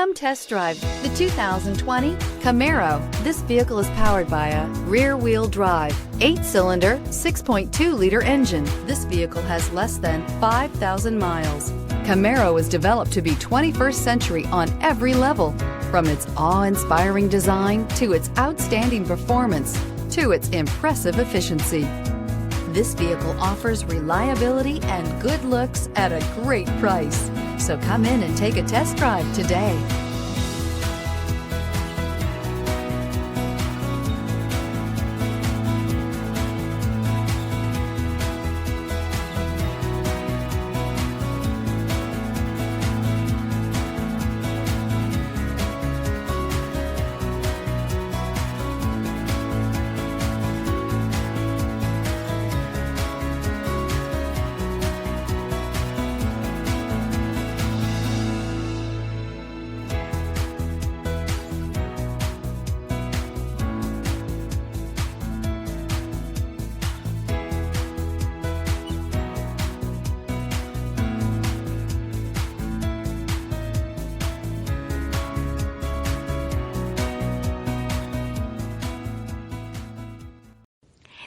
Come test drive the 2020 Camaro. This vehicle is powered by a rear-wheel drive, 8-cylinder, 6.2-liter engine. This vehicle has less than 5,000 miles. Camaro is developed to be 21st century on every level, from its awe-inspiring design to its outstanding performance to its impressive efficiency. This vehicle offers reliability and good looks at a great price. So come in and take a test drive today.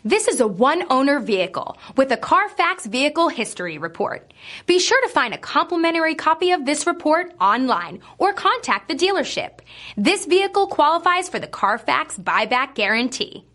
This is a one-owner vehicle with a Carfax Vehicle History Report. Be sure to find a complimentary copy of this report online or contact the dealership. This vehicle qualifies for the Carfax Buyback Guarantee.